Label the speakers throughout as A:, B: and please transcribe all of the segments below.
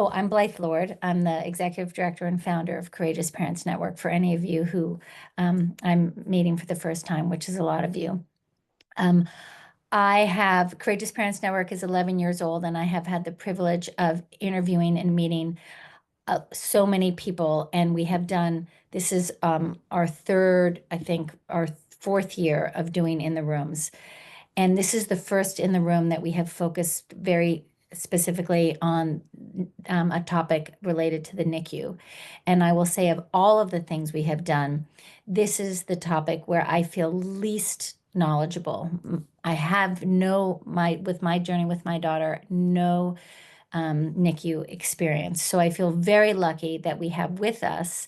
A: Oh, I'm Blythe Lord. I'm the executive director and founder of Courageous Parents Network for any of you who I'm meeting for the first time, which is a lot of you. I have Courageous Parents Network is 11 years old, and I have had the privilege of interviewing and meeting so many people. And we have done, this is our third, I think, our fourth year of doing In the Rooms. And this is the first In the Room that we have focused very specifically on a topic related to the NICU. And I will say, of all of the things we have done, this is the topic where I feel least knowledgeable. I have with my journey with my daughter, no NICU experience. So I feel very lucky that we have with us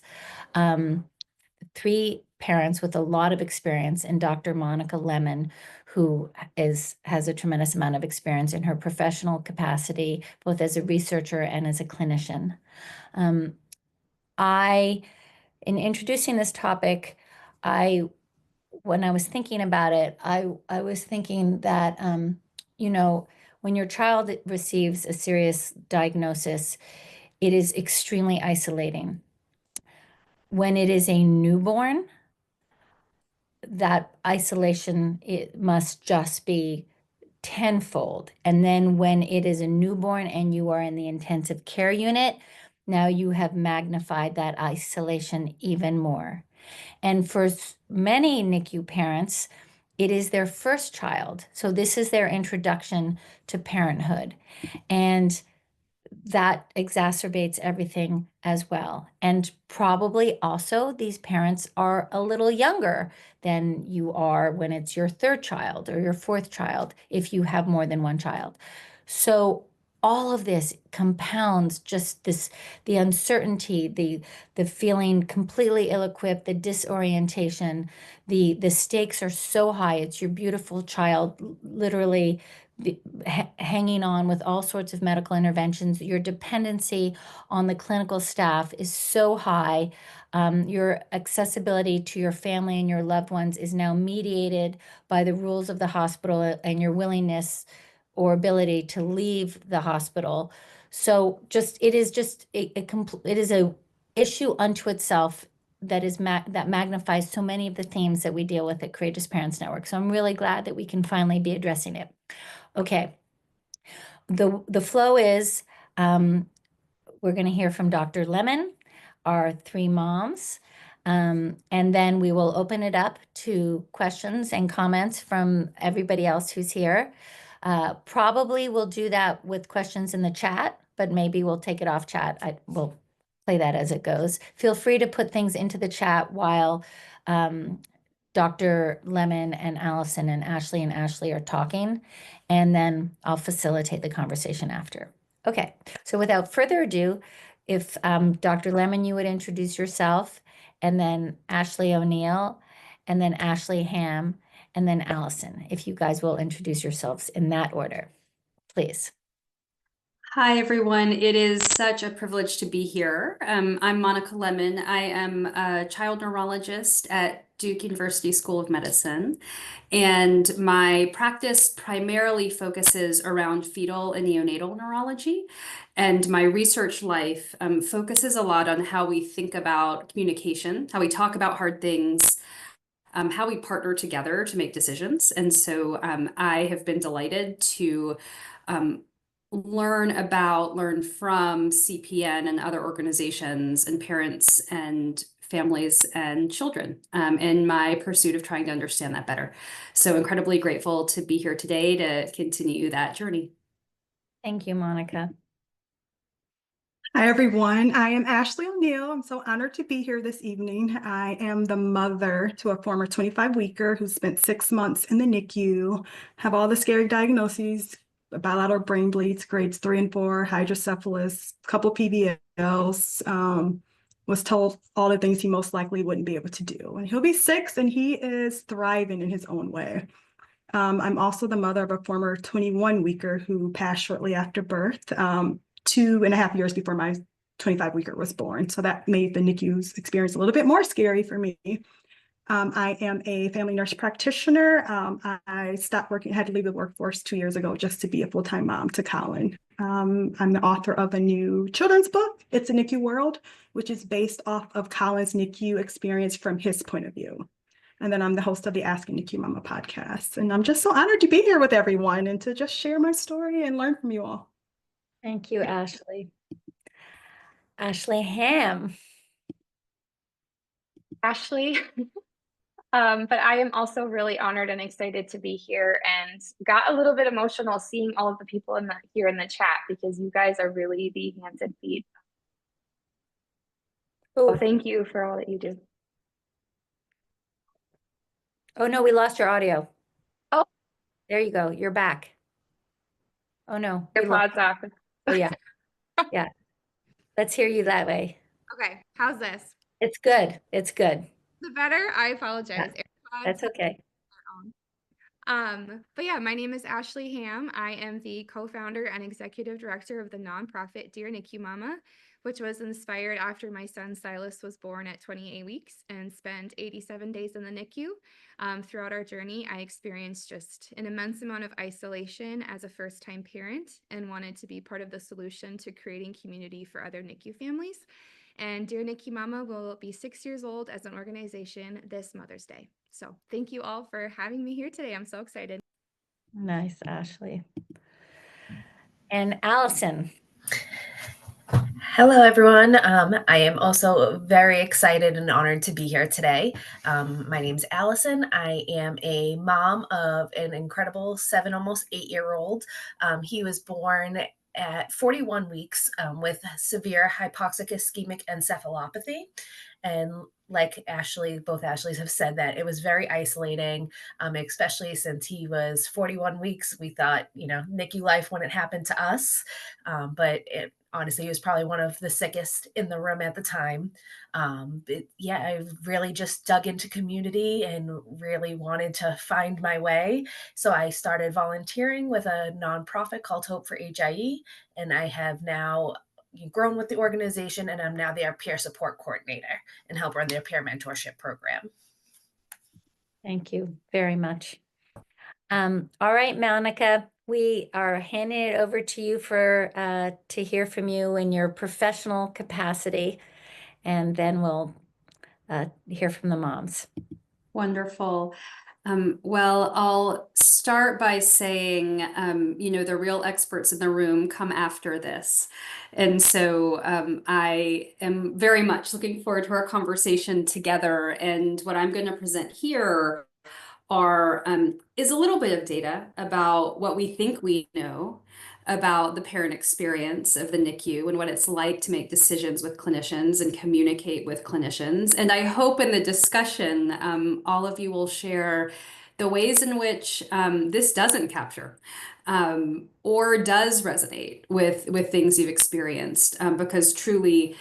A: three parents with a lot of experience, and Dr. Monica Lemmon, who has a tremendous amount of experience in her professional capacity, both as a researcher and as a clinician. In introducing this topic, when I was thinking about it, I was thinking that, when your child receives a serious diagnosis, it is extremely isolating. When it is a newborn, that isolation, it must just be tenfold. And then when it is a newborn and you are in the intensive care unit, now you have magnified that isolation even more. And for many NICU parents, it is their first child. So this is their introduction to parenthood. And that exacerbates everything as well. And probably also these parents are a little younger than you are when it's your third child or your fourth child, if you have more than one child. So all of this compounds just the uncertainty, the feeling completely ill-equipped, the disorientation, the stakes are so high. It's your beautiful child literally hanging on with all sorts of medical interventions. Your dependency on the clinical staff is so high. Your accessibility to your family and your loved ones is now mediated by the rules of the hospital and your willingness or ability to leave the hospital. So it is a issue unto itself that magnifies so many of the themes that we deal with at Courageous Parents Network. So I'm really glad that we can finally be addressing it. Okay, the flow is we're going to hear from Dr. Lemmon, our three moms, and then we will open it up to questions and comments from everybody else who's here. Probably we'll do that with questions in the chat, but maybe we'll take it off chat. We'll play that as it goes. Feel free to put things into the chat while Dr. Lemmon and Allison and Ashley are talking, and then I'll facilitate the conversation after. Okay, so without further ado, if Dr. Lemmon, you would introduce yourself, and then Ashley O'Neill, and then Ashley Ham, and then Allison, if you guys will introduce yourselves in that order, please.
B: Hi, everyone. It is such a privilege to be here. I'm Monica Lemmon. I am a child neurologist at Duke University School of Medicine, and my practice primarily focuses around fetal and neonatal neurology. And my research life focuses a lot on how we think about communication, how we talk about hard things, how we partner together to make decisions. And so I have been delighted to learn from CPN and other organizations and parents and families and children in my pursuit of trying to understand that better. So incredibly grateful to be here today to continue that journey.
A: Thank you, Monica.
C: Hi, everyone. I am Ashley O'Neill. I'm so honored to be here this evening. I am the mother to a former 25-weeker who spent 6 months in the NICU, have all the scary diagnoses, bilateral brain bleeds, grades 3 and 4, hydrocephalus, a couple PVLs, was told all the things he most likely wouldn't be able to do. And he'll be 6 and he is thriving in his own way. I'm also the mother of a former 21-weeker who passed shortly after birth, 2.5 years before my 25-weeker was born. So that made the NICU's experience a little bit more scary for me. I am a family nurse practitioner. I stopped working, had to leave the workforce 2 years ago just to be a full-time mom to Colin. I'm the author of a new children's book. It's a NICU World, which is based off of Colin's NICU experience from his point of view. And then I'm the host of the Asking NICU Mama podcast. And I'm just so honored to be here with everyone and to just share my story and learn from you all.
A: Thank you, Ashley. Ashley Ham.
D: Ashley. But I am also really honored and excited to be here, and got a little bit emotional seeing all of the people here in the chat, because you guys are really the hands and feet. So
A: Oh,
D: thank you for all that you do.
A: oh no, we lost your audio.
D: Oh.
A: There you go. You're back. Oh no.
D: Your pod's off.
A: Oh yeah. Yeah. Let's hear you that way.
E: Okay, how's this?
A: It's good. It's good.
E: The better? I apologize.
A: That's okay.
E: But yeah, my name is Ashley Ham. I am the co-founder and executive director of the nonprofit Dear NICU Mama, which was inspired after my son Silas was born at 28 weeks and spent 87 days in the NICU. Throughout our journey, I experienced just an immense amount of isolation as a first-time parent, and wanted to be part of the solution to creating community for other NICU families. And Dear NICU Mama will be 6 years old as an organization this Mother's Day. So thank you all for having me here today. I'm so excited.
A: Nice, Ashley. And Allison.
F: Hello, everyone. I am also very excited and honored to be here today. My name's Allison. I am a mom of an incredible 7, almost 8-year-old. He was born at 41 weeks with severe hypoxic ischemic encephalopathy. And like Ashley, both Ashleys have said that it was very isolating, especially since he was 41 weeks. We thought, NICU life wouldn't happen to us, but honestly, he was probably one of the sickest in the room at the time. I really just dug into community and really wanted to find my way. So I started volunteering with a nonprofit called Hope for HIE, and I have now grown with the organization, and I'm now their peer support coordinator and help run their peer mentorship program.
A: Thank you very much. All right, Monica, we are handing it over to you for to hear from you in your professional capacity, and then we'll hear from the moms.
B: Wonderful. Well, I'll start by saying, the real experts in the room come after this. And so I am very much looking forward to our conversation together. And what I'm going to present here is a little bit of data about what we think we know about the parent experience of the NICU and what it's like to make decisions with clinicians and communicate with clinicians. And I hope in the discussion, all of you will share the ways in which this doesn't capture or does resonate with things you've experienced, because truly,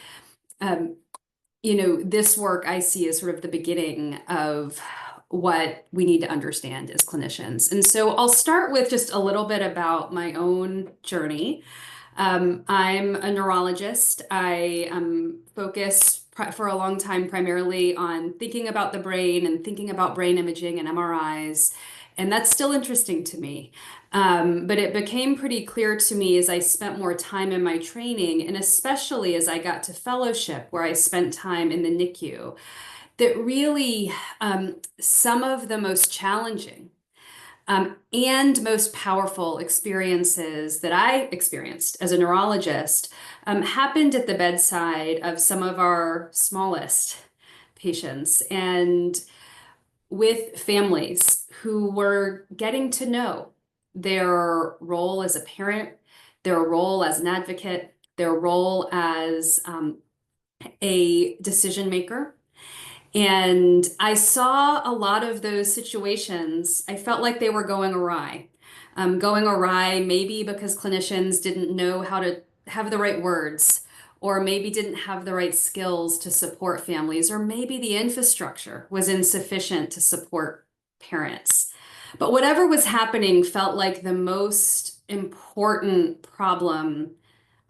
B: this work I see as sort of the beginning of what we need to understand as clinicians. And so I'll start with just a little bit about my own journey. I'm a neurologist. I focus for a long time primarily on thinking about the brain and thinking about brain imaging and MRIs. And that's still interesting to me. But it became pretty clear to me as I spent more time in my training, and especially as I got to fellowship, where I spent time in the NICU, that really some of the most challenging and most powerful experiences that I experienced as a neurologist happened at the bedside of some of our smallest patients, and with families who were getting to know their role as a parent, their role as an advocate, their role as a decision maker. And I saw a lot of those situations. I felt like they were going awry. Maybe because clinicians didn't know how to have the right words, or maybe didn't have the right skills to support families, or maybe the infrastructure was insufficient to support parents. But whatever was happening felt like the most important problem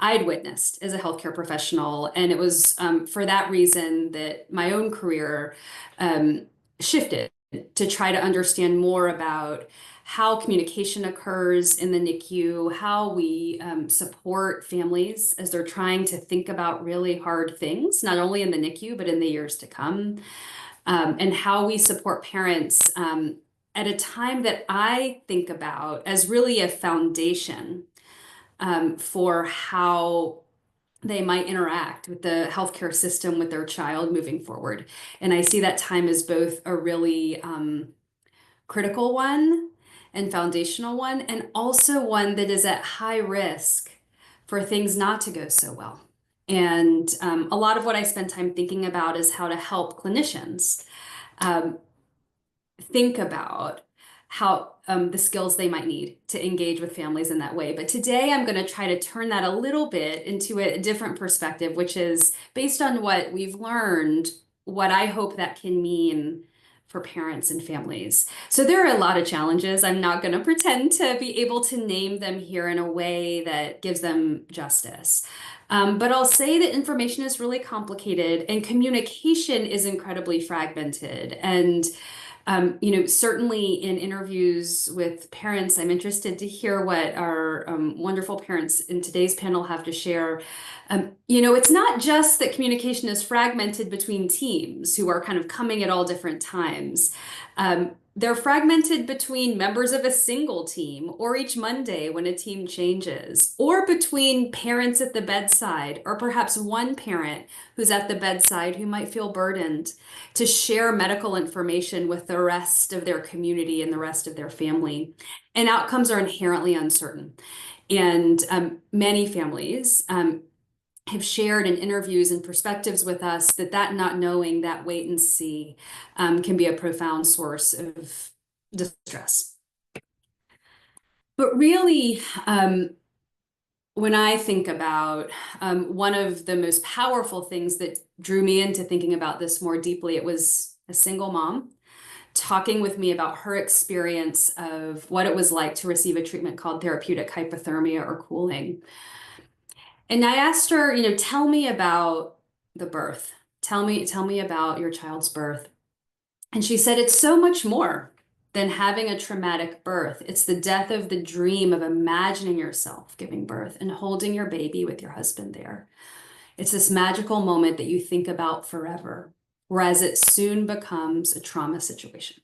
B: I'd witnessed as a healthcare professional. And it was for that reason that my own career shifted to try to understand more about how communication occurs in the NICU, how we support families as they're trying to think about really hard things, not only in the NICU, but in the years to come, and how we support parents at a time that I think about as really a foundation for how they might interact with the healthcare system with their child moving forward. And I see that time as both a really critical one and foundational one, and also one that is at high risk for things not to go so well. And a lot of what I spend time thinking about is how to help clinicians think about how the skills they might need to engage with families in that way. But today I'm going to try to turn that a little bit into a different perspective, which is based on what we've learned, what I hope that can mean for parents and families. So there are a lot of challenges. I'm not going to pretend to be able to name them here in a way that gives them justice. But I'll say that information is really complicated and communication is incredibly fragmented. And certainly in interviews with parents, I'm interested to hear what our wonderful parents in today's panel have to share. It's not just that communication is fragmented between teams who are kind of coming at all different times. They're fragmented between members of a single team, or each Monday when a team changes, or between parents at the bedside, or perhaps one parent who's at the bedside who might feel burdened to share medical information with the rest of their community and the rest of their family. And outcomes are inherently uncertain. And many families have shared in interviews and perspectives with us that not knowing, that wait and see, can be a profound source of distress. But really, when I think about one of the most powerful things that drew me into thinking about this more deeply, it was a single mom talking with me about her experience of what it was like to receive a treatment called therapeutic hypothermia or cooling. And I asked her, tell me about the birth. Tell me about your child's birth. And she said, it's so much more than having a traumatic birth. It's the death of the dream of imagining yourself giving birth and holding your baby with your husband there. It's this magical moment that you think about forever, whereas it soon becomes a trauma situation.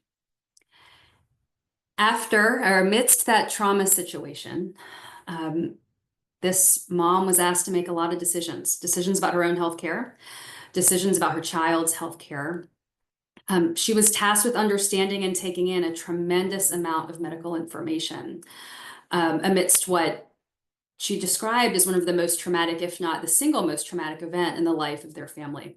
B: After or amidst that trauma situation, this mom was asked to make a lot of decisions about her own healthcare, decisions about her child's healthcare. She was tasked with understanding and taking in a tremendous amount of medical information amidst what she described as one of the most traumatic, if not the single most traumatic event in the life of their family.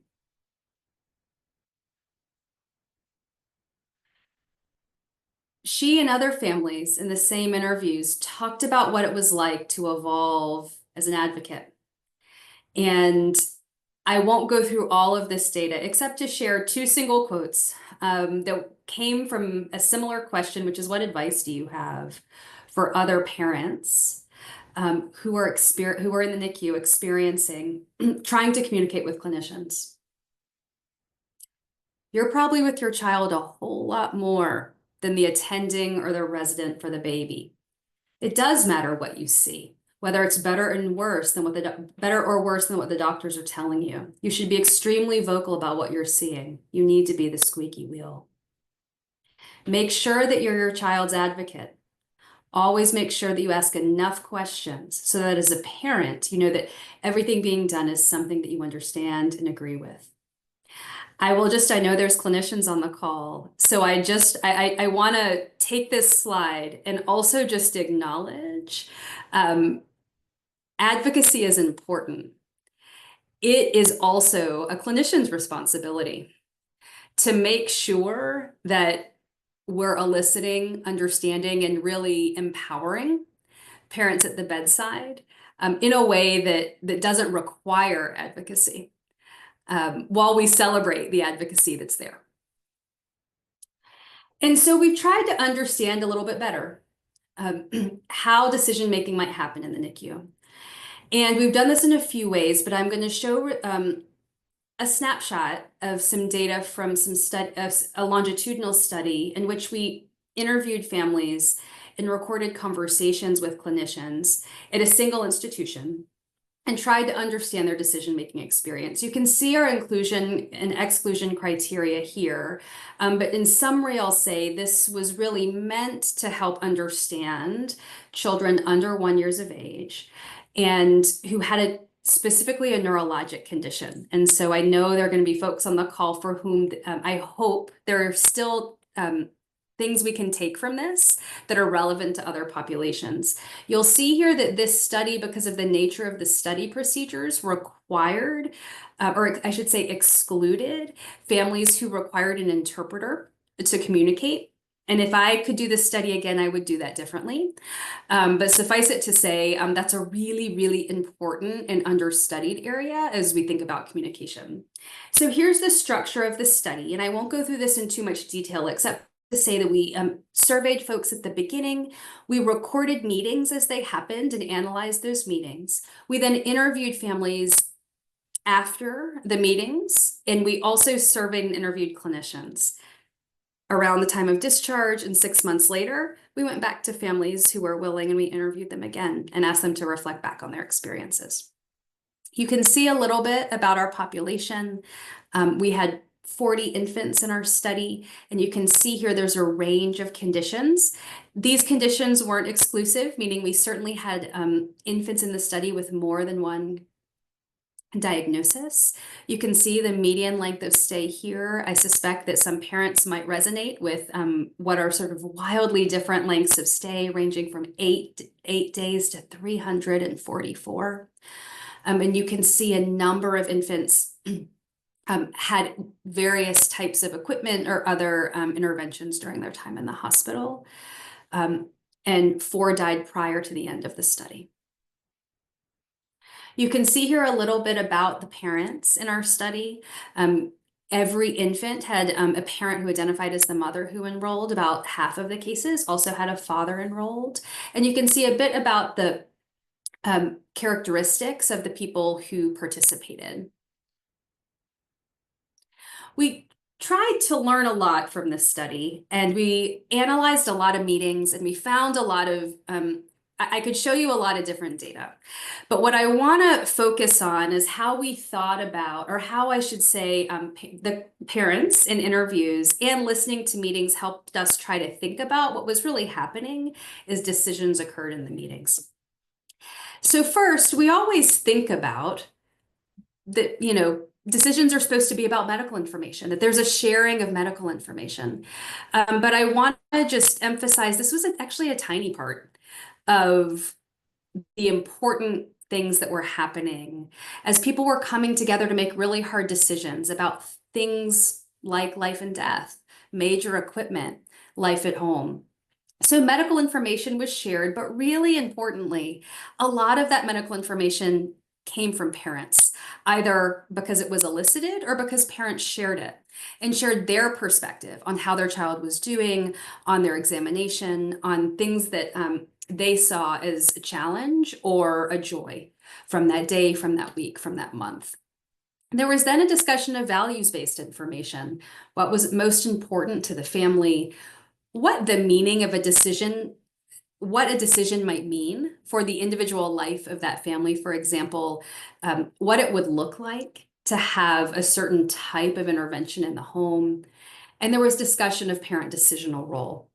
B: She and other families in the same interviews talked about what it was like to evolve as an advocate. And I won't go through all of this data except to share two single quotes that came from a similar question, which is, what advice do you have for other parents who are in the NICU experiencing trying to communicate with clinicians? You're probably with your child a whole lot more than the attending or the resident for the baby. It does matter what you see, whether it's better or worse than what the doctors are telling you. You should be extremely vocal about what you're seeing. You need to be the squeaky wheel. Make sure that you're your child's advocate. Always make sure that you ask enough questions so that as a parent, you know that everything being done is something that you understand and agree with. I know there's clinicians on the call, so I want to take this slide and also just acknowledge advocacy is important. It is also a clinician's responsibility to make sure that we're eliciting, understanding, and really empowering parents at the bedside in a way that doesn't require advocacy. While we celebrate the advocacy that's there. And so we've tried to understand a little bit better how decision-making might happen in the NICU. And we've done this in a few ways, but I'm going to show a snapshot of some data from a longitudinal study in which we interviewed families and recorded conversations with clinicians at a single institution and tried to understand their decision-making experience. You can see our inclusion and exclusion criteria here, but in summary, I'll say this was really meant to help understand children under 1 year of age and who had specifically a neurologic condition. And so I know there are going to be folks on the call for whom I hope there are still things we can take from this that are relevant to other populations. You'll see here that this study, because of the nature of the study procedures, required, or I should say excluded, families who required an interpreter to communicate. And if I could do this study again, I would do that differently. But suffice it to say, that's a really, really important and understudied area as we think about communication. So here's the structure of the study, and I won't go through this in too much detail, except to say that we surveyed folks at the beginning. We recorded meetings as they happened and analyzed those meetings. We then interviewed families after the meetings, and we also surveyed and interviewed clinicians. Around the time of discharge and 6 months later, we went back to families who were willing and we interviewed them again and asked them to reflect back on their experiences. You can see a little bit about our population. We had 40 infants in our study, and you can see here there's a range of conditions. These conditions weren't exclusive, meaning we certainly had infants in the study with more than one diagnosis. You can see the median length of stay here. I suspect that some parents might resonate with what are sort of wildly different lengths of stay, ranging from 8 days to 344. And you can see a number of infants had various types of equipment or other interventions during their time in the hospital, and 4 died prior to the end of the study. You can see here a little bit about the parents in our study. Every infant had a parent who identified as the mother who enrolled. About half of the cases also had a father enrolled. And you can see a bit about the characteristics of the people who participated. We tried to learn a lot from this study, and we analyzed a lot of meetings, and we found a lot of, I could show you a lot of different data. But what I want to focus on is how we thought about, or how I should say, the parents in interviews and listening to meetings helped us try to think about what was really happening as decisions occurred in the meetings. So first, we always think about that, decisions are supposed to be about medical information, that there's a sharing of medical information. But I want to just emphasize this was actually a tiny part of the important things that were happening as people were coming together to make really hard decisions about things like life and death, major equipment, life at home. So medical information was shared, but really importantly, a lot of that medical information came from parents, either because it was elicited or because parents shared it and shared their perspective on how their child was doing, on their examination, on things that they saw as a challenge or a joy from that day, from that week, from that month. There was then a discussion of values-based information, what was most important to the family, what the meaning of a decision, what a decision might mean for the individual life of that family. For example, what it would look like to have a certain type of intervention in the home. And there was discussion of parent decisional role.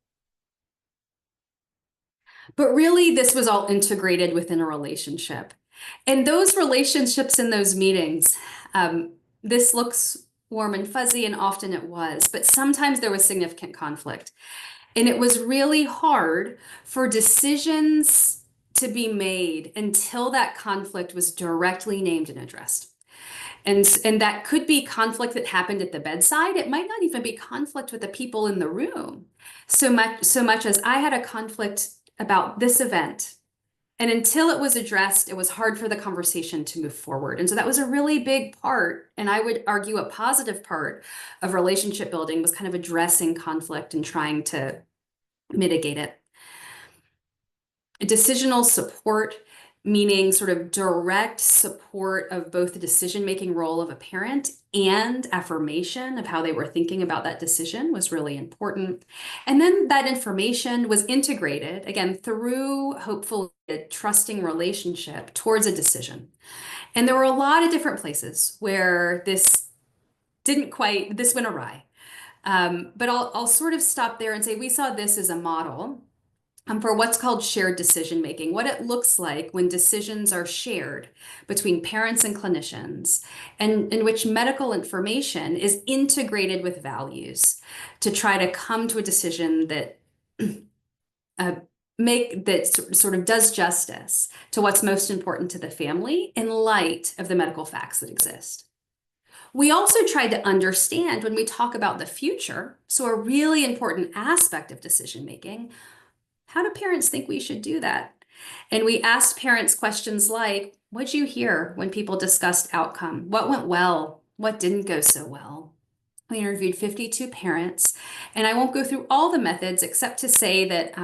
B: But really, this was all integrated within a relationship. And those relationships in those meetings, this looks warm and fuzzy, and often it was, but sometimes there was significant conflict. And it was really hard for decisions to be made until that conflict was directly named and addressed. And that could be conflict that happened at the bedside. It might not even be conflict with the people in the room. So much as I had a conflict about this event. And until it was addressed, it was hard for the conversation to move forward. And so that was a really big part, and I would argue a positive part of relationship building, was kind of addressing conflict and trying to mitigate it. Decisional support meaning sort of direct support of both the decision-making role of a parent and affirmation of how they were thinking about that decision was really important. And then that information was integrated, again, through hopefully a trusting relationship towards a decision. And there were a lot of different places where this went awry. But I'll sort of stop there and say we saw this as a model for what's called shared decision making, what it looks like when decisions are shared between parents and clinicians, and in which medical information is integrated with values to try to come to a decision that sort of does justice to what's most important to the family in light of the medical facts that exist. We also tried to understand when we talk about the future, so a really important aspect of decision making, how do parents think we should do that? And we asked parents questions like, what'd you hear when people discussed outcome? What went well? What didn't go so well? We interviewed 52 parents, and I won't go through all the methods except to say that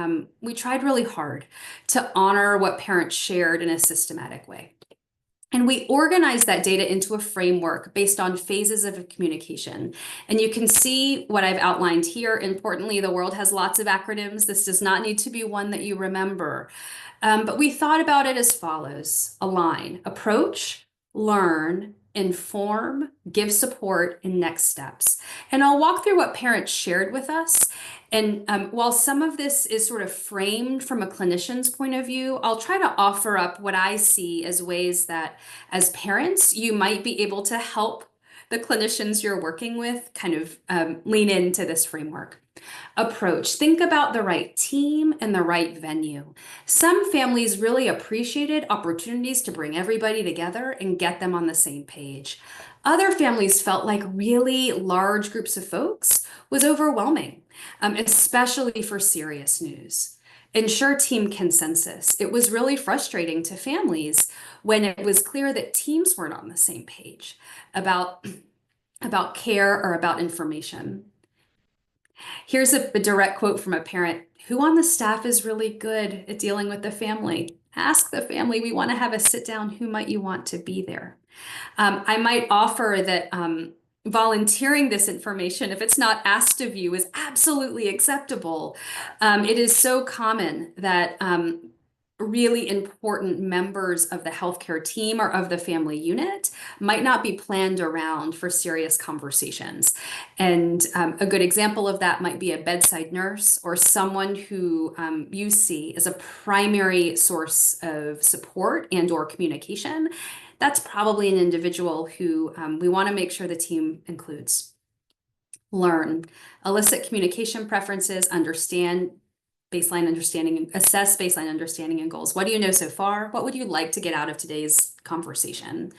B: we tried really hard to honor what parents shared in a systematic way. And we organized that data into a framework based on phases of communication. And you can see what I've outlined here. Importantly, the world has lots of acronyms. This does not need to be one that you remember. But we thought about it as follows: align, approach, learn, inform, give support, and next steps. And I'll walk through what parents shared with us. And while some of this is sort of framed from a clinician's point of view, I'll try to offer up what I see as ways that as parents, you might be able to help the clinicians you're working with kind of lean into this framework. Approach. Think about the right team and the right venue. Some families really appreciated opportunities to bring everybody together and get them on the same page. Other families felt like really large groups of folks was overwhelming, especially for serious news. Ensure team consensus. It was really frustrating to families when it was clear that teams weren't on the same page about care or about information. Here's a direct quote from a parent: who on the staff is really good at dealing with the family? Ask the family. We want to have a sit down. Who might you want to be there? I might offer that volunteering this information, if it's not asked of you, is absolutely acceptable. It is so common that really important members of the healthcare team or of the family unit might not be planned around for serious conversations. And a good example of that might be a bedside nurse or someone who you see as a primary source of support and or communication. That's probably an individual who we want to make sure the team includes. Learn, elicit communication preferences, assess baseline understanding and goals. What do you know so far? What would you like to get out of today's conversation?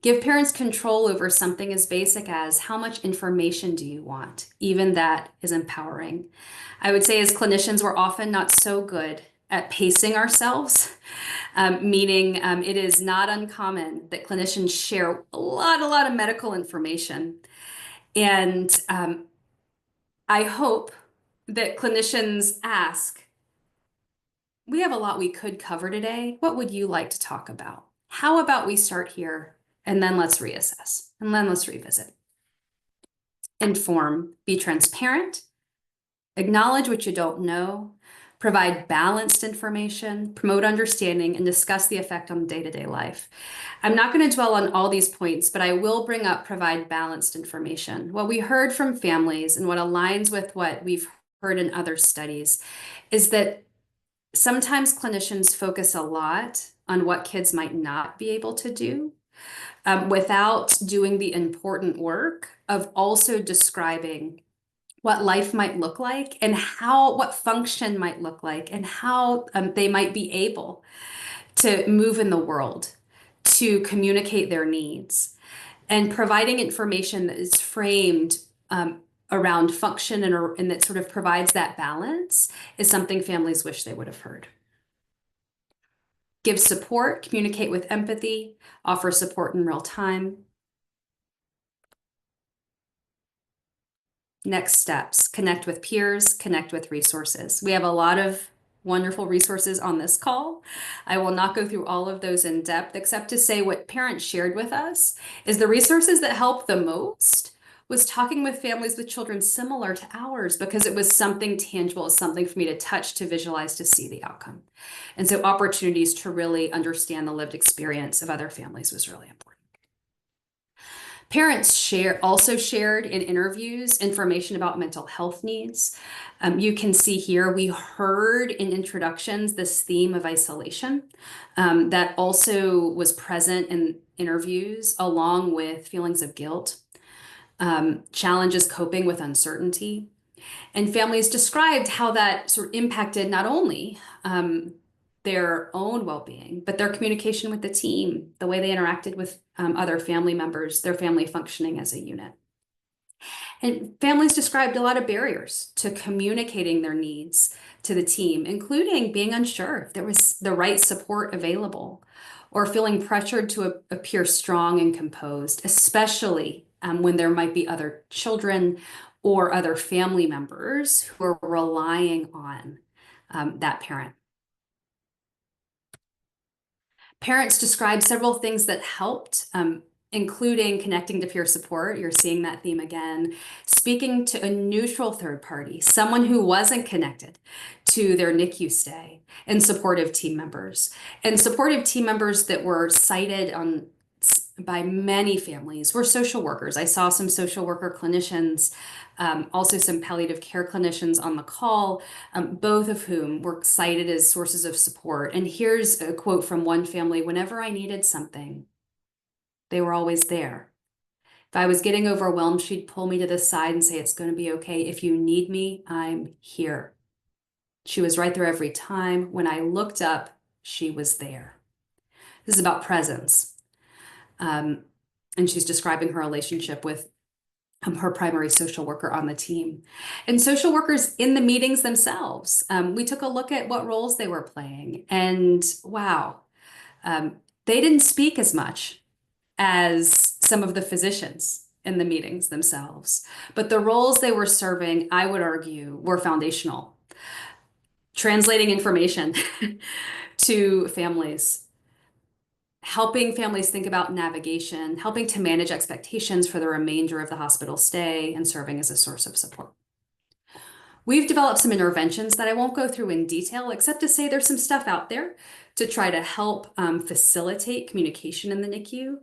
B: Give parents control over something as basic as how much information do you want? Even that is empowering. I would say as clinicians, we're often not so good at pacing ourselves, meaning it is not uncommon that clinicians share a lot of medical information. And I hope that clinicians ask, we have a lot we could cover today. What would you like to talk about? How about we start here and then let's reassess and then let's revisit. Inform, be transparent, acknowledge what you don't know, provide balanced information, promote understanding, and discuss the effect on day-to-day life. I'm not going to dwell on all these points, but I will bring up provide balanced information. What we heard from families and what aligns with what we've heard in other studies is that sometimes clinicians focus a lot on what kids might not be able to do without doing the important work of also describing what life might look like and what function might look like and how they might be able to move in the world, to communicate their needs, and providing information that is framed around function and that sort of provides that balance is something families wish they would have heard. Give support, communicate with empathy, offer support in real time. Next steps, connect with peers, connect with resources. We have a lot of wonderful resources on this call. I will not go through all of those in depth, except to say what parents shared with us is the resources that helped the most was talking with families with children similar to ours, because it was something tangible, something for me to touch, to visualize, to see the outcome. And so opportunities to really understand the lived experience of other families was really important. Parents also shared in interviews information about mental health needs. You can see here, we heard in introductions this theme of isolation that also was present in interviews, along with feelings of guilt, challenges coping with uncertainty. And families described how that sort of impacted not only their own well-being, but their communication with the team, the way they interacted with other family members, their family functioning as a unit. And families described a lot of barriers to communicating their needs to the team, including being unsure if there was the right support available, or feeling pressured to appear strong and composed, especially when there might be other children or other family members who are relying on that parent. Parents described several things that helped, including connecting to peer support. You're seeing that theme again. Speaking to a neutral third party, someone who wasn't connected to their NICU stay, and supportive team members. And supportive team members that were cited by many families were social workers. I saw some social worker clinicians, also some palliative care clinicians on the call, both of whom were cited as sources of support. And here's a quote from one family: "Whenever I needed something, they were always there. If I was getting overwhelmed, she'd pull me to the side and say, 'It's going to be okay. If you need me, I'm here.' She was right there every time. When I looked up, she was there." This is about presence. And she's describing her relationship with her primary social worker on the team. And social workers in the meetings themselves, we took a look at what roles they were playing, and wow, they didn't speak as much as some of the physicians in the meetings themselves, but the roles they were serving, I would argue, were foundational. Translating information to families, helping families think about navigation, helping to manage expectations for the remainder of the hospital stay, and serving as a source of support. We've developed some interventions that I won't go through in detail, except to say there's some stuff out there to try to help facilitate communication in the NICU.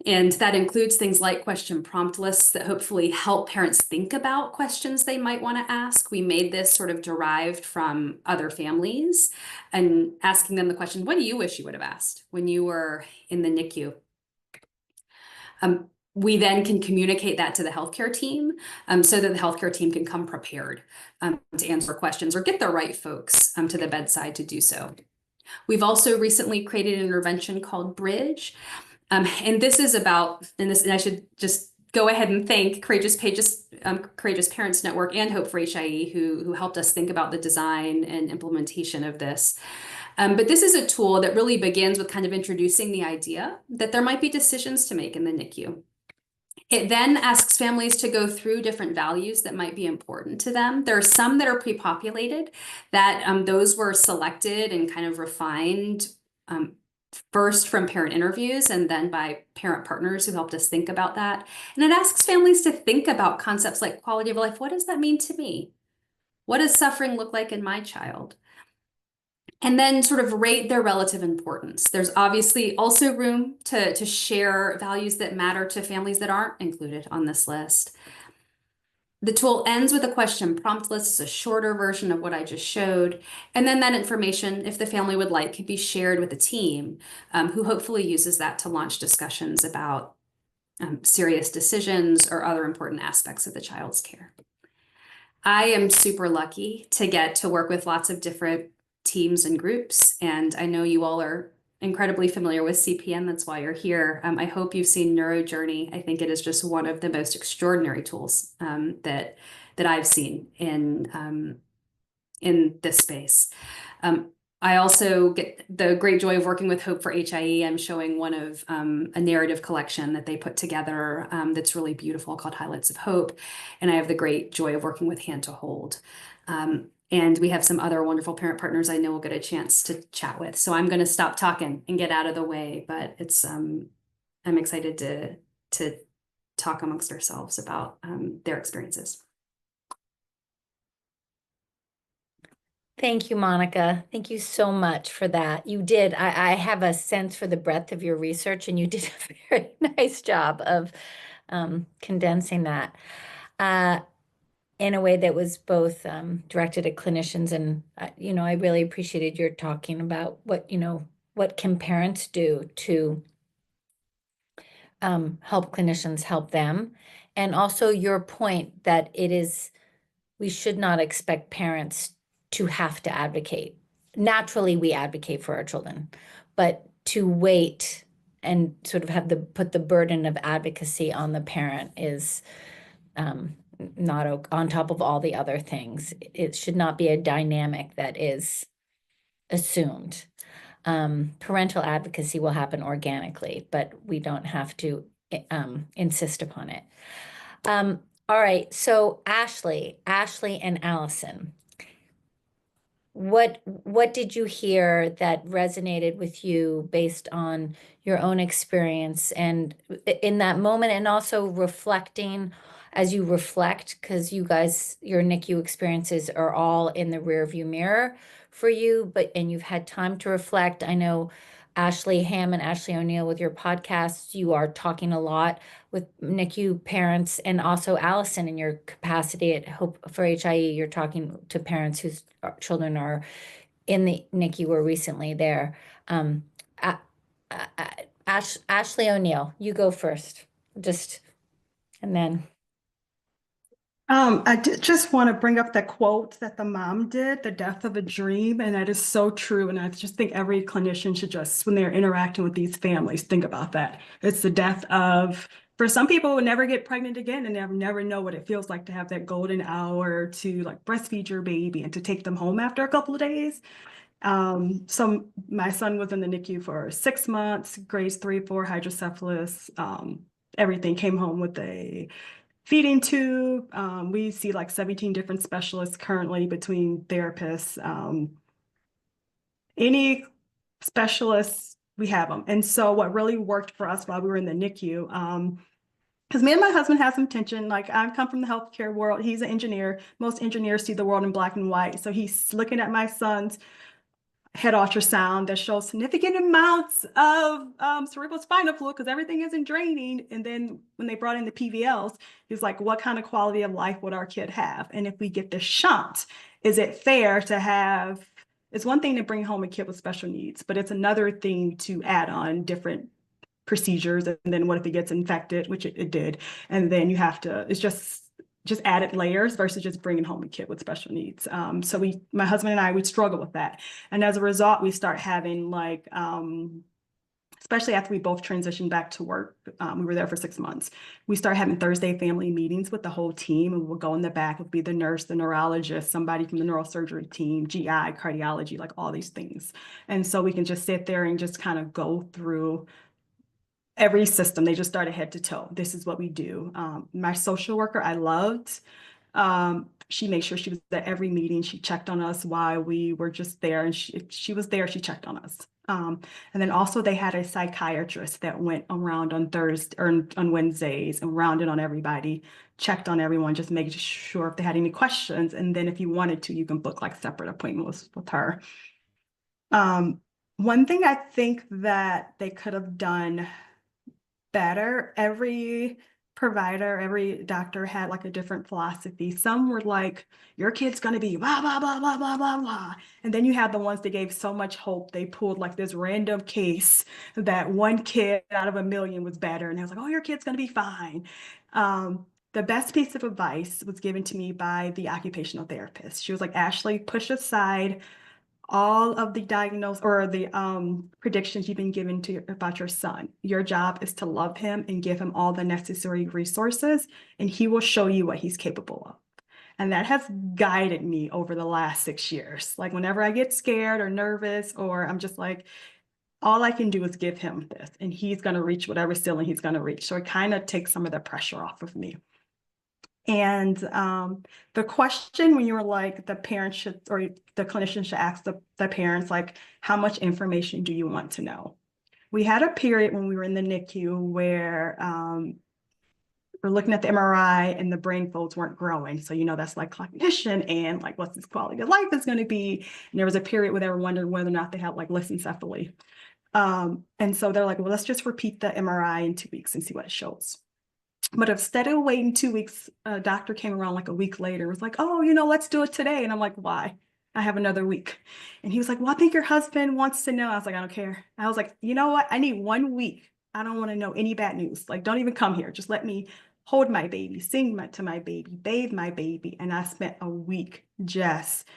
B: And that includes things like question prompt lists that hopefully help parents think about questions they might want to ask. We made this sort of derived from other families and asking them the question, what do you wish you would have asked when you were in the NICU? We then can communicate that to the healthcare team so that the healthcare team can come prepared to answer questions or get the right folks to the bedside to do so. We've also recently created an intervention called Bridge. And this is about, and I should just go ahead and thank Courageous Parents Network and Hope for HIE who helped us think about the design and implementation of this. But this is a tool that really begins with kind of introducing the idea that there might be decisions to make in the NICU. It then asks families to go through different values that might be important to them. There are some that are pre-populated, that those were selected and kind of refined first from parent interviews and then by parent partners who helped us think about that. And it asks families to think about concepts like quality of life. What does that mean to me? What does suffering look like in my child? And then sort of rate their relative importance. There's obviously also room to share values that matter to families that aren't included on this list. The tool ends with a question prompt list. It's a shorter version of what I just showed. And then that information, if the family would like, can be shared with the team who hopefully uses that to launch discussions about serious decisions or other important aspects of the child's care. I am super lucky to get to work with lots of different teams and groups, and I know you all are incredibly familiar with CPN. That's why you're here. I hope you've seen NeuroJourney. I think it is just one of the most extraordinary tools that I've seen in this space. I also get the great joy of working with Hope for HIE. I'm showing one of a narrative collection that they put together that's really beautiful called Highlights of Hope. And I have the great joy of working with Hand to Hold. And we have some other wonderful parent partners I know we'll get a chance to chat with. So I'm going to stop talking and get out of the way, but it's I'm excited to talk amongst ourselves about their experiences.
A: Thank you, Monica. Thank you so much for that. You did. I have a sense for the breadth of your research, and you did a very nice job of condensing that in a way that was both directed at clinicians and, I really appreciated your talking about what can parents do to help clinicians help them. And also your point that we should not expect parents to have to advocate. Naturally, we advocate for our children, but to wait and sort of put the burden of advocacy on the parent is not on top of all the other things. It should not be a dynamic that is assumed. Parental advocacy will happen organically, but we don't have to insist upon it. All right, so Ashley and Allison, what did you hear that resonated with you based on your own experience and in that moment, and also reflecting as you reflect, because you guys, your NICU experiences are all in the rearview mirror for you, and you've had time to reflect. I know Ashley Ham and Ashley O'Neill, with your podcasts, you are talking a lot with NICU parents, and also Allison, in your capacity at Hope for HIE, you're talking to parents whose children are in the NICU or recently there. Ashley O'Neill, you go first, and then.
C: I did just want to bring up that quote that the mom did, the death of a dream, and that is so true. And I just think every clinician should just, when they're interacting with these families, think about that. It's the death of, for some people who never get pregnant again and never know what it feels like to have that golden hour to like breastfeed your baby and to take them home after a couple of days. So my son was in the NICU for 6 months, grades 3, 4 hydrocephalus. Everything, came home with a feeding tube. We see like 17 different specialists currently between therapists. Any specialists, we have them. And so what really worked for us while we were in the NICU, because me and my husband have some tension. Like, I come from the healthcare world. He's an engineer. Most engineers see the world in black and white. So he's looking at my son's head ultrasound that shows significant amounts of cerebrospinal fluid because everything isn't draining. And then when they brought in the PVLs, he was like, what kind of quality of life would our kid have? And if we get the shunt, is it fair to have, it's one thing to bring home a kid with special needs, but it's another thing to add on different procedures. And then what if it gets infected, which it did. And then you have to, it's just added layers versus just bringing home a kid with special needs. So my husband and I would struggle with that. And as a result, we start having like, especially after we both transitioned back to work, we were there for 6 months. We start having Thursday family meetings with the whole team, and we'll go in the back, it'll be the nurse, the neurologist, somebody from the neurosurgery team, GI, cardiology, like all these things. And so we can just sit there and just kind of go through every system. They just started head to toe. This is what we do. My social worker, I loved. She made sure she was at every meeting. She checked on us while we were just there. And she was there, she checked on us. And then also they had a psychiatrist that went around on Thursday or on Wednesdays and rounded on everybody, checked on everyone, just making sure if they had any questions. And then if you wanted to, you can book like separate appointments with her. One thing I think that they could have done better, every provider, every doctor had like a different philosophy. Some were like, your kid's going to be blah, blah, blah, blah, blah, blah, blah. And then you have the ones that gave so much hope. They pulled like this random case that one kid out of a million was better. And they was like, oh, your kid's going to be fine. The best piece of advice was given to me by the occupational therapist. She was like, Ashley, push aside all of the diagnose or the predictions you've been given about your son. Your job is to love him and give him all the necessary resources, and he will show you what he's capable of. And that has guided me over the last 6 years. Like whenever I get scared or nervous, or I'm just like, all I can do is give him this, and he's going to reach whatever ceiling he's going to reach. So it kind of takes some of the pressure off of me. And the question when you were like, the parent should, or the clinician should ask the parents, like, how much information do you want to know? We had a period when we were in the NICU where we're looking at the MRI and the brain folds weren't growing. So, that's like cognition and like what's this quality of life is going to be. And there was a period where they were wondering whether or not they had like lissencephaly. And so they're like, well, let's just repeat the MRI in 2 weeks and see what it shows. But instead of waiting 2 weeks, a doctor came around like a week later, was like, oh, let's do it today. And I'm like, why? I have another week. And he was like, well, I think your husband wants to know. I was like, I don't care. I was like, you know what? I need 1 week. I don't want to know any bad news. Like, don't even come here. Just let me hold my baby, sing to my baby, bathe my baby. And I spent a week just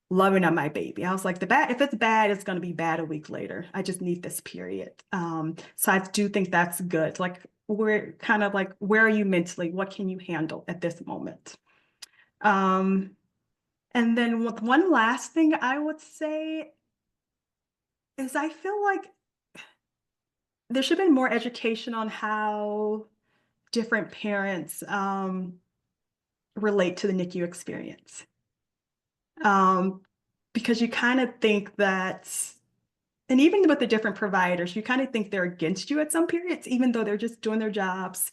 C: loving on my baby. I was like, if it's bad, it's going to be bad a week later. I just need this period. So I do think that's good. Like, we're kind of like, where are you mentally? What can you handle at this moment? And then one last thing I would say is I feel like there should have been more education on how different parents relate to the NICU experience. Because you kind of think that, and even with the different providers, you kind of think they're against you at some periods, even though they're just doing their jobs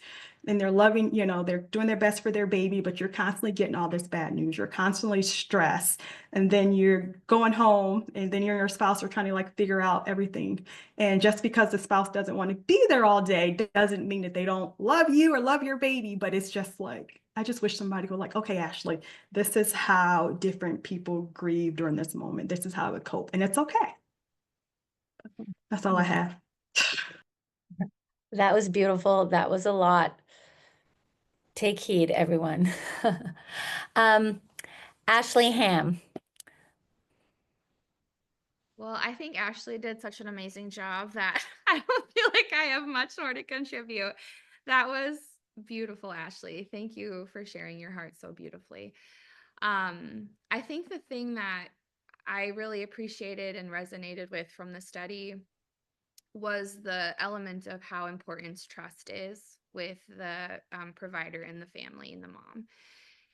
C: and they're loving, they're doing their best for their baby, but you're constantly getting all this bad news. You're constantly stressed. And then you're going home and then you and your spouse are trying to like figure out everything. And just because the spouse doesn't want to be there all day doesn't mean that they don't love you or love your baby, but it's just like, I just wish somebody would like, okay, Ashley, this is how different people grieve during this moment. This is how I would cope. And it's okay. That's all I have.
A: That was beautiful. That was a lot. Take heed, everyone. Ashley Ham.
E: Well, I think Ashley did such an amazing job that I don't feel like I have much more to contribute. That was beautiful, Ashley. Thank you for sharing your heart so beautifully. I think the thing that I really appreciated and resonated with from the study was the element of how important trust is with the provider and the family and the mom.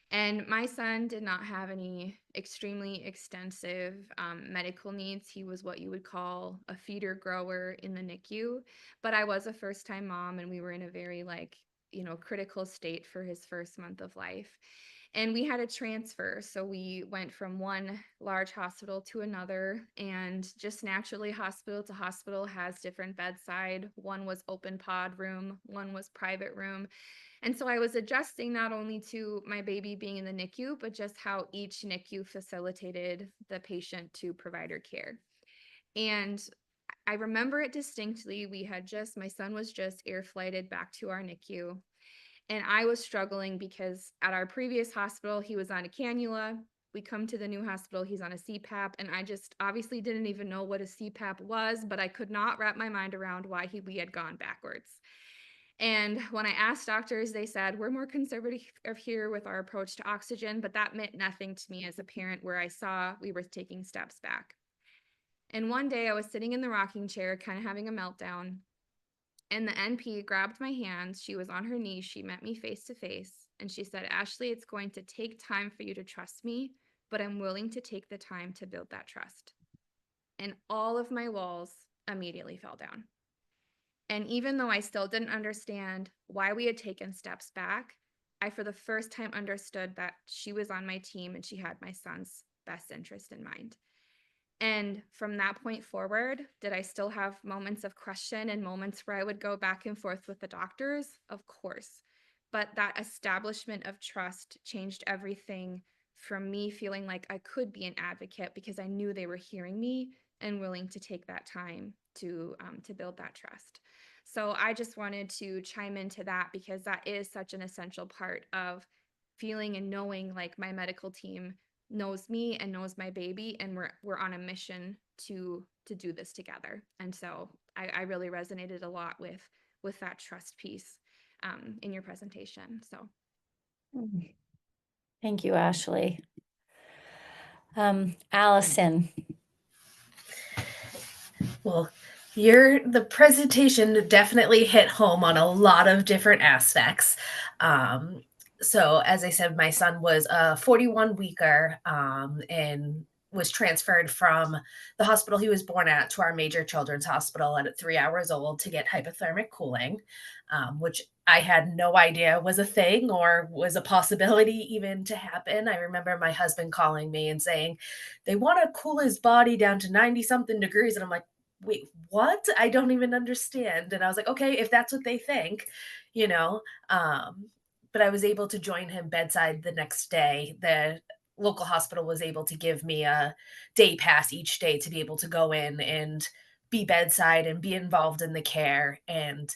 E: And my son did not have any extremely extensive medical needs. He was what you would call a feeder grower in the NICU. But I was a first-time mom, and we were in a very critical state for his first month of life. And we had a transfer. So we went from one large hospital to another, and just naturally hospital to hospital has different bedside. One was open pod room, one was private room. And so I was adjusting not only to my baby being in the NICU, but just how each NICU facilitated the patient to provider care. And I remember it distinctly. My son was just air flighted back to our NICU. And I was struggling because at our previous hospital, he was on a cannula. We come to the new hospital, he's on a CPAP. And I just obviously didn't even know what a CPAP was, but I could not wrap my mind around why we had gone backwards. And when I asked doctors, they said, we're more conservative here with our approach to oxygen, but that meant nothing to me as a parent where I saw we were taking steps back. And one day I was sitting in the rocking chair, kind of having a meltdown, and the NP grabbed my hand. She was on her knees. She met me face to face, and she said, Ashley, it's going to take time for you to trust me, but I'm willing to take the time to build that trust. And all of my walls immediately fell down. And even though I still didn't understand why we had taken steps back, I, for the first time, understood that she was on my team and she had my son's best interest in mind. And from that point forward, did I still have moments of question and moments where I would go back and forth with the doctors? Of course. But that establishment of trust changed everything, from me feeling like I could be an advocate because I knew they were hearing me and willing to take that time to build that trust. So I just wanted to chime into that because that is such an essential part of feeling and knowing like my medical team knows me and knows my baby, and we're on a mission to do this together. And so I really resonated a lot with that trust piece in your presentation. So
A: Thank you, Ashley. Allison.
F: Well, the presentation definitely hit home on a lot of different aspects. So as I said, my son was a 41 weeker, and was transferred from the hospital he was born at to our major children's hospital at 3 hours old to get hypothermic cooling, which I had no idea was a thing or was a possibility even to happen. I remember my husband calling me and saying, they want to cool his body down to 90 something degrees. And I'm like, wait, what? I don't even understand. And I was like, okay, if that's what they think, you know, but I was able to join him bedside the next day. The local hospital was able to give me a day pass each day to be able to go in and be bedside and be involved in the care. And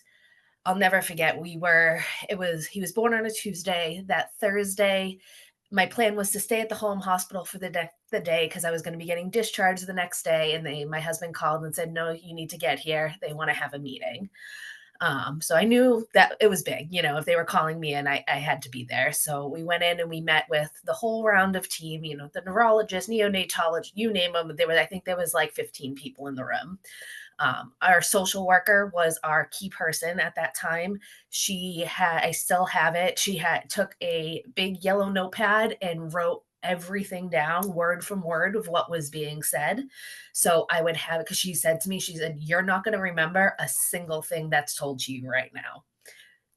F: I'll never forget, he was born on a Tuesday. That Thursday, my plan was to stay at the home hospital for the day because I was going to be getting discharged the next day. And my husband called and said, no, you need to get here. They want to have a meeting. So I knew that it was big, if they were calling me in, I had to be there. So we went in and we met with the whole round of team, the neurologist, neonatologist, you name them. I think there was like 15 people in the room. Our social worker was our key person at that time. I still have it. Took a big yellow notepad and wrote everything down word from word of what was being said. So I would have it because she said, you're not going to remember a single thing that's told to you right now.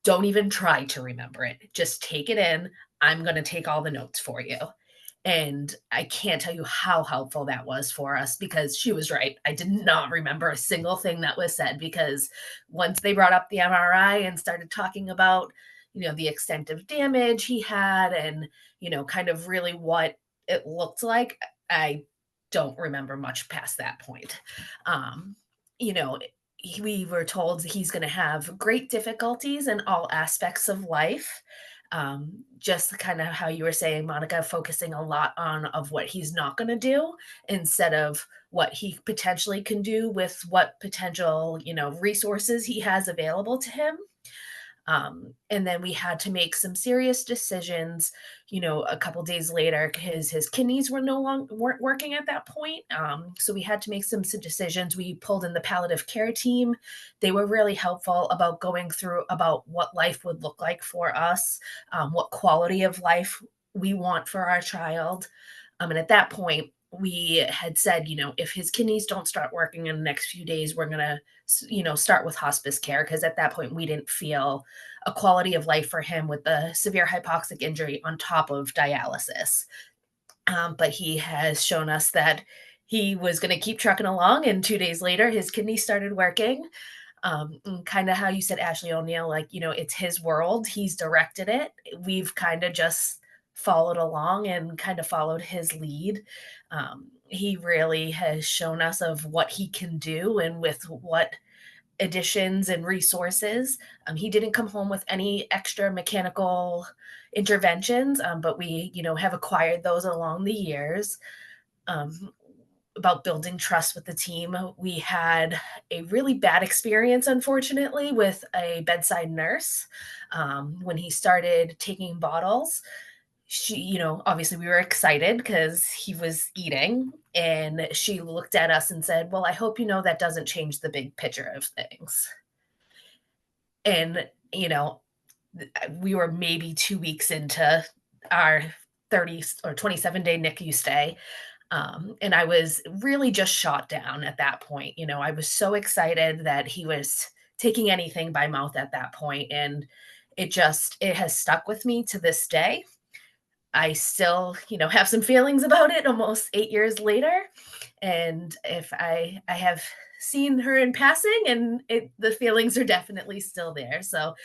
F: Don't even try to remember it. Just take it in. I'm going to take all the notes for you. And I can't tell you how helpful that was for us because she was right. I did not remember a single thing that was said because once they brought up the MRI and started talking about, the extent of damage he had and, kind of really what it looked like, I don't remember much past that point. You know, we were told he's going to have great difficulties in all aspects of life. Just kind of how you were saying, Monica, focusing a lot on of what he's not going to do instead of what he potentially can do with what potential, resources he has available to him. And then we had to make some serious decisions, a couple days later because his kidneys weren't working at that point. So we had to make some decisions. We pulled in the palliative care team. They were really helpful about going through about what life would look like for us, what quality of life we want for our child. And at that point, we had said, if his kidneys don't start working in the next few days, we're going to, start with hospice care. Because at that point, we didn't feel a quality of life for him with the severe hypoxic injury on top of dialysis. But he has shown us that he was going to keep trucking along. And 2 days later, his kidneys started working. Kind of how you said, Ashley O'Neill, it's his world. He's directed it. We've kind of just followed along and kind of followed his lead. He really has shown us of what he can do and with what additions and resources. He didn't come home with any extra mechanical interventions, but we, have acquired those along the years. About building trust with the team. We had a really bad experience, unfortunately, with a bedside nurse when he started taking bottles. She, obviously we were excited because he was eating, and she looked at us and said, well, I hope that doesn't change the big picture of things. And, we were maybe 2 weeks into our 30 or 27-day NICU stay. And I was really just shot down at that point. I was so excited that he was taking anything by mouth at that point, and it has stuck with me to this day. I still, have some feelings about it almost 8 years later. And if I have seen her in passing, and the feelings are definitely still there. So,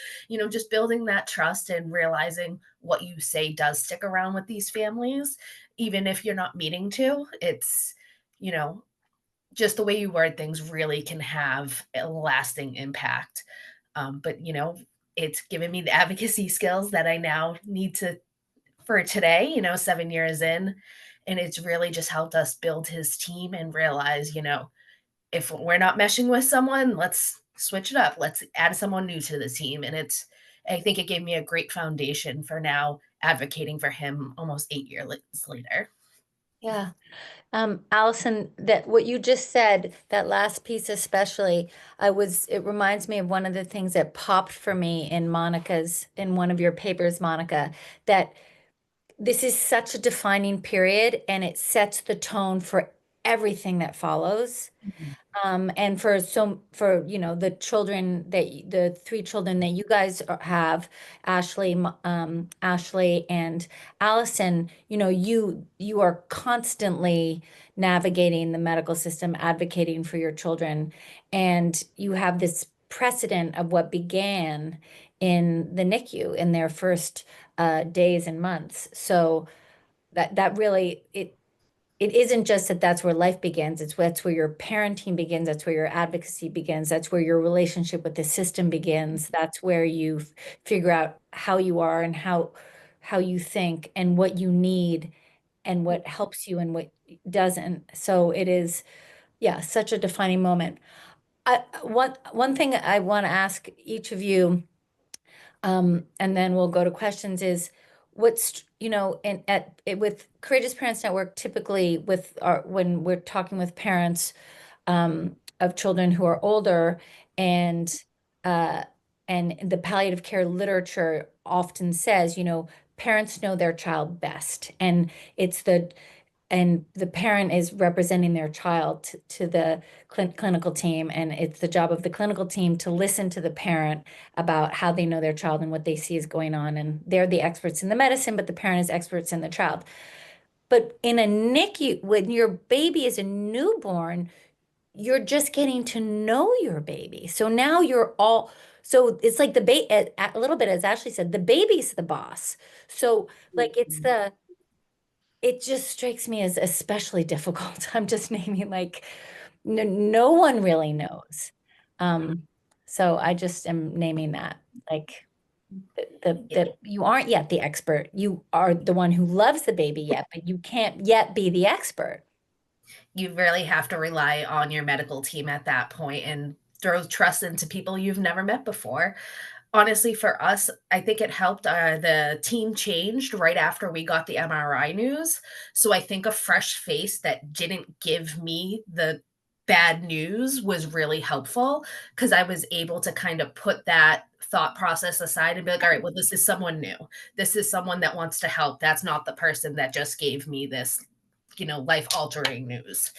F: just building that trust and realizing what you say does stick around with these families, even if you're not meaning to. It's, just the way you word things really can have a lasting impact. But, it's given me the advocacy skills that I now need for today, 7 years in. And it's really just helped us build his team and realize, if we're not meshing with someone, let's switch it up. Let's add someone new to the team. And I think it gave me a great foundation for now advocating for him almost 8 years later.
A: Yeah. Allison, that what you just said, that last piece especially, it reminds me of one of the things that popped for me in in one of your papers, Monica, that this is such a defining period and it sets the tone for everything that follows. And for the the three children that you guys have, Ashley and Allison, you are constantly navigating the medical system, advocating for your children, and you have this precedent of what began in the NICU in their first days and months. So that really it isn't just that that's where life begins. That's where your parenting begins. That's where your advocacy begins. That's where your relationship with the system begins. That's where you figure out how you are and how you think and what you need and what helps you and what doesn't. So it is, yeah, such a defining moment. One thing I want to ask each of you, and then we'll go to questions, is with Courageous Parents Network, typically when we're talking with parents of children who are older, and uh, and the palliative care literature often says, parents know their child best, and the parent is representing their child to the clinical team, and it's the job of the clinical team to listen to the parent about how they know their child and what they see is going on, and they're the experts in the medicine, but the parent is experts in the child. But in a NICU, when your baby is a newborn, you're just getting to know your baby. So now so it's like a little bit, as Ashley said, the baby's the boss. So like it just strikes me as especially difficult. I'm just naming, like, no one really knows. Um, so I just am naming that, like, that you aren't yet the expert. You are the one who loves the baby yet, but you can't yet be the expert.
F: You really have to rely on your medical team at that point and throw trust into people you've never met before. Honestly, for us, I think it helped. The team changed right after we got the MRI news. So I think a fresh face that didn't give me the bad news was really helpful, because I was able to kind of put that thought process aside and be like, all right, well, this is someone new. This is someone that wants to help. That's not the person that just gave me this, life altering news.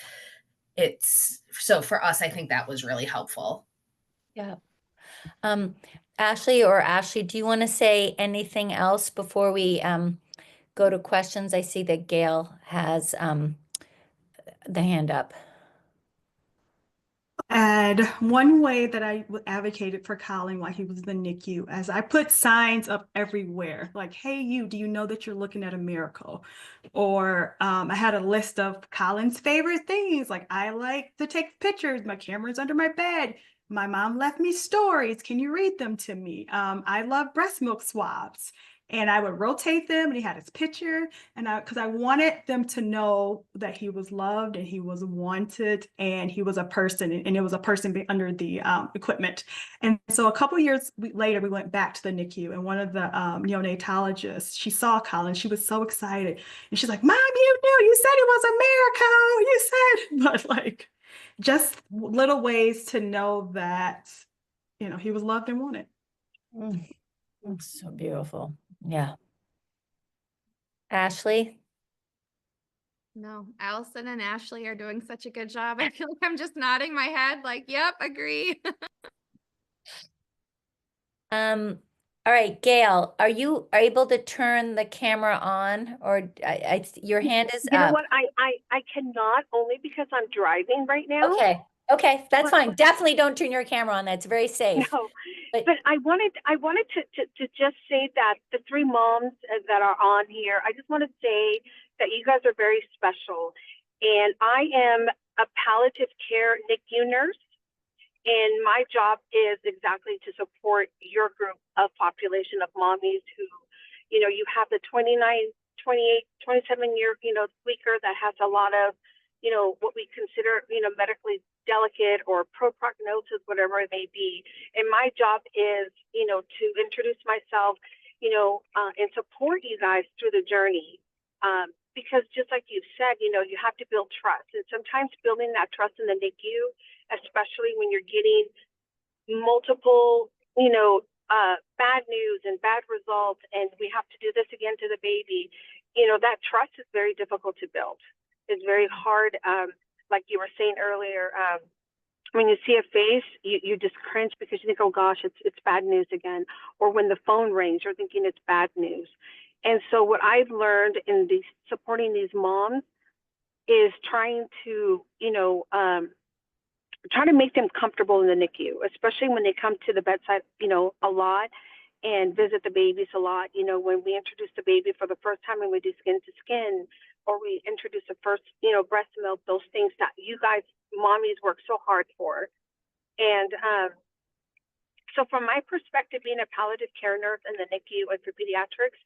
F: It's so for us, I think that was really helpful.
A: Yeah. Um, Ashley, do you want to say anything else before we go to questions? I see that Gail has the hand up.
C: And one way that I advocated for Colin while he was in the NICU, as I put signs up everywhere, like, hey, do you know that you're looking at a miracle? Or I had a list of Colin's favorite things, like, I like to take pictures, my camera's under my bed. My mom left me stories. Can you read them to me? I love breast milk swabs. And I would rotate them, and he had his picture. And because I wanted them to know that he was loved and he was wanted and he was a person, and it was a person under the equipment. And so a couple years later, we went back to the NICU, and one of the neonatologists, she saw Colin. She was so excited. And she's like, Mom, you said it was a miracle. You said, but like, just little ways to know that, he was loved and wanted.
A: So beautiful. Yeah. Ashley?
E: No, Allison and Ashley are doing such a good job. I feel like I'm just nodding my head like, yep, agree.
A: All right, Gail, are you able to turn the camera on, or your hand is
G: You know
A: up?
G: what? I cannot, only because I'm driving right now.
A: Okay, that's fine. Definitely don't turn your camera on. That's very safe.
G: No,
A: But
G: but I wanted to just say that the three moms that are on here, I just want to say that you guys are very special. And I am a palliative care NICU nurse, and my job is exactly to support your group of population of mommies who, you have the 29, 28, 27-year, squeaker that has a lot of, what we consider, medically delicate or pro prognosis, whatever it may be. And my job is, to introduce myself, and support you guys through the journey. because just like you've said, you know, you have to build trust. And sometimes building that trust in the NICU, especially when you're getting multiple, you know, bad news and bad results, and we have to do this again to the baby, you know, that trust is very difficult to build. It's very hard. Like you were saying earlier, when you see a face, you just cringe because you think, oh gosh, it's bad news again. Or when the phone rings, you're thinking it's bad news. And so what I've learned in supporting these moms is trying to, you know, try to make them comfortable in the NICU, especially when they come to the bedside, you know, a lot and visit the babies a lot. You know, when we introduce the baby for the first time and we do skin to skin, or we introduce the first, you know, breast milk, those things that you guys, mommies, work so hard for. And so from my perspective, being a palliative care nurse in the NICU and for pediatrics,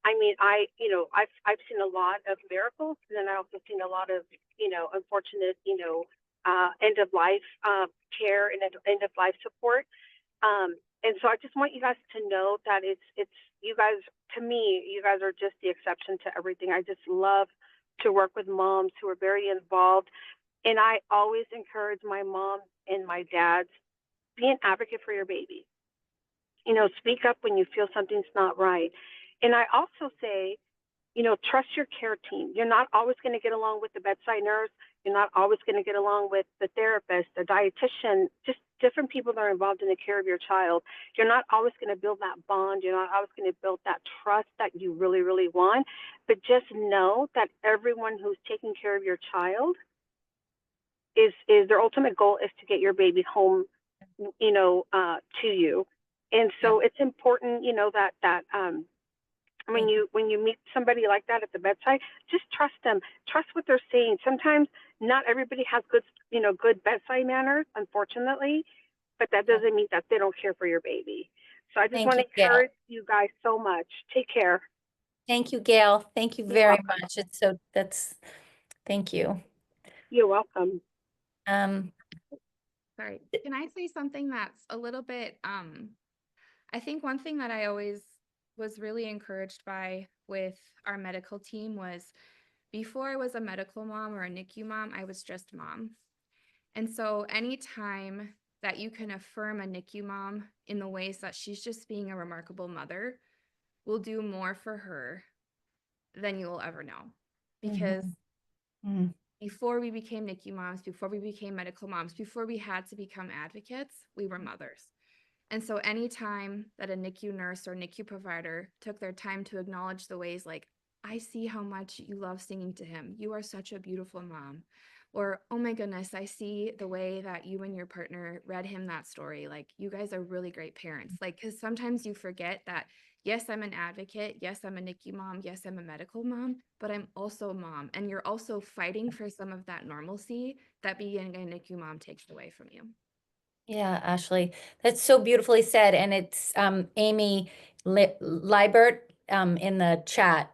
G: I mean, you know, I've seen a lot of miracles, and then I also seen a lot of, you know, unfortunate, you know, end of life care and end of life support. And so I just want you guys to know that it's you guys, to me, you guys are just the exception to everything. I just love to work with moms who are very involved. And I always encourage my mom and my dads, be an advocate for your baby. You know, speak up when you feel something's not right. And I also say, you know, trust your care team. You're not always going to get along with the bedside nurse. You're not always going to get along with the therapist, the dietitian, just different people that are involved in the care of your child. You're not always going to build that bond. You're not always going to build that trust that you really, really want. But just know that everyone who's taking care of your child is their ultimate goal is to get your baby home, you know, to you. And so it's important, you know, that when you meet somebody like that at the bedside, just trust them. Trust what they're saying. Sometimes not everybody has good, you know, good bedside manners, unfortunately, but that doesn't mean that they don't care for your baby. So I just want to encourage you guys so much. Take care.
A: Thank you, Gail. Thank you
G: You're
A: very
G: welcome.
A: much. Thank you.
G: You're welcome.
E: Sorry, can I say something that's a little bit, I think one thing that I always was really encouraged by with our medical team was before I was a medical mom or a NICU mom, I was just mom. And so anytime that you can affirm a NICU mom in the ways that she's just being a remarkable mother will do more for her than you will ever know. Because before we became NICU moms, before we became medical moms, before we had to become advocates, we were mothers. And so anytime that a NICU nurse or NICU provider took their time to acknowledge the ways like, I see how much you love singing to him. You are such a beautiful mom. Or, oh my goodness, I see the way that you and your partner read him that story. Like, you guys are really great parents. Like, because sometimes you forget that, yes, I'm an advocate. Yes, I'm a NICU mom. Yes, I'm a medical mom, but I'm also a mom. And you're also fighting for some of that normalcy that being a NICU mom takes away from you.
A: Yeah, Ashley, that's so beautifully said. And it's Amy Liebert in the chat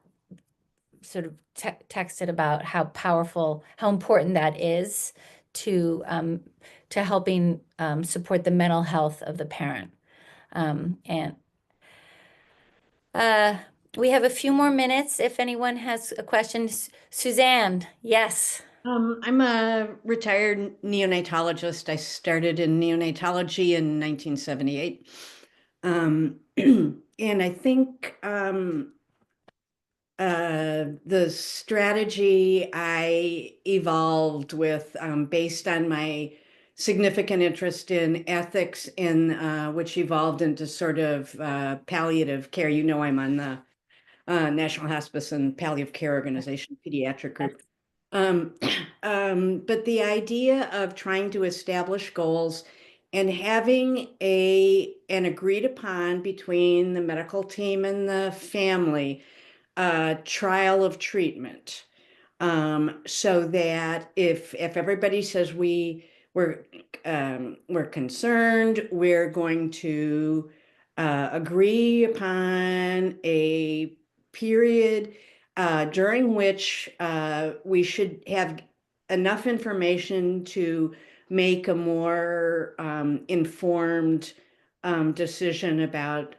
A: sort of texted about how powerful, how important that is to helping support the mental health of the parent. And we have a few more minutes if anyone has a question. Suzanne, yes.
H: I'm a retired neonatologist. I started in neonatology in 1978. And I think the strategy I evolved with based on my significant interest in ethics, in which evolved into sort of palliative care. You know, I'm on the National Hospice and Palliative Care Organization pediatric group. But the idea of trying to establish goals and having an agreed upon between the medical team and the family trial of treatment, so that if everybody says we're concerned, we're going to agree upon a period during which we should have enough information to make a more informed decision about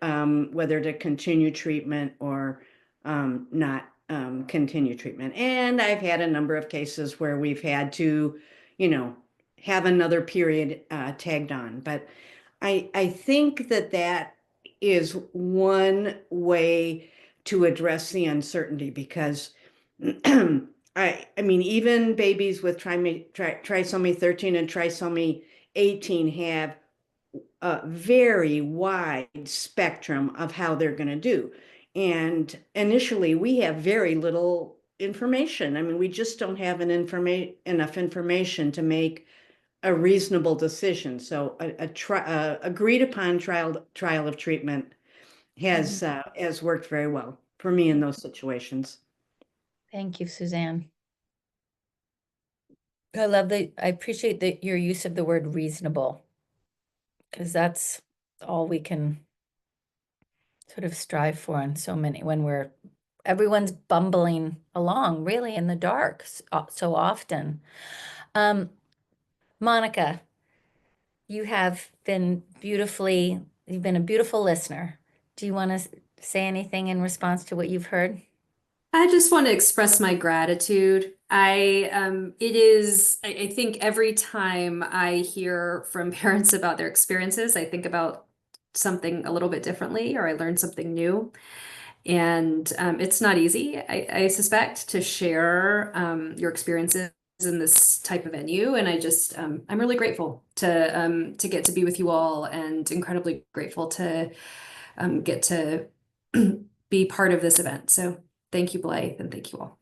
H: whether to continue treatment or not continue treatment. And I've had a number of cases where we've had to, have another period tagged on. But I think that is one way to address the uncertainty, because I mean, even babies with trisomy 13 and trisomy 18 have a very wide spectrum of how they're going to do. And initially, we have very little information. I mean, we just don't have enough information to make a reasonable decision. So a agreed upon trial of treatment has worked very well for me in those situations.
A: Thank you, Suzanne. I appreciate your use of the word reasonable, because that's all we can sort of strive for on so many, when everyone's bumbling along really in the dark so often. Monica, you've been a beautiful listener. Do you want to say anything in response to what you've heard?
B: I just want to express my gratitude. I think every time I hear from parents about their experiences, I think about something a little bit differently, or I learn something new. And it's not easy, I suspect, to share your experiences in this type of venue. And I'm really grateful to get to be with you all, and incredibly grateful to get to be part of this event. So thank you, Blythe, and thank you all.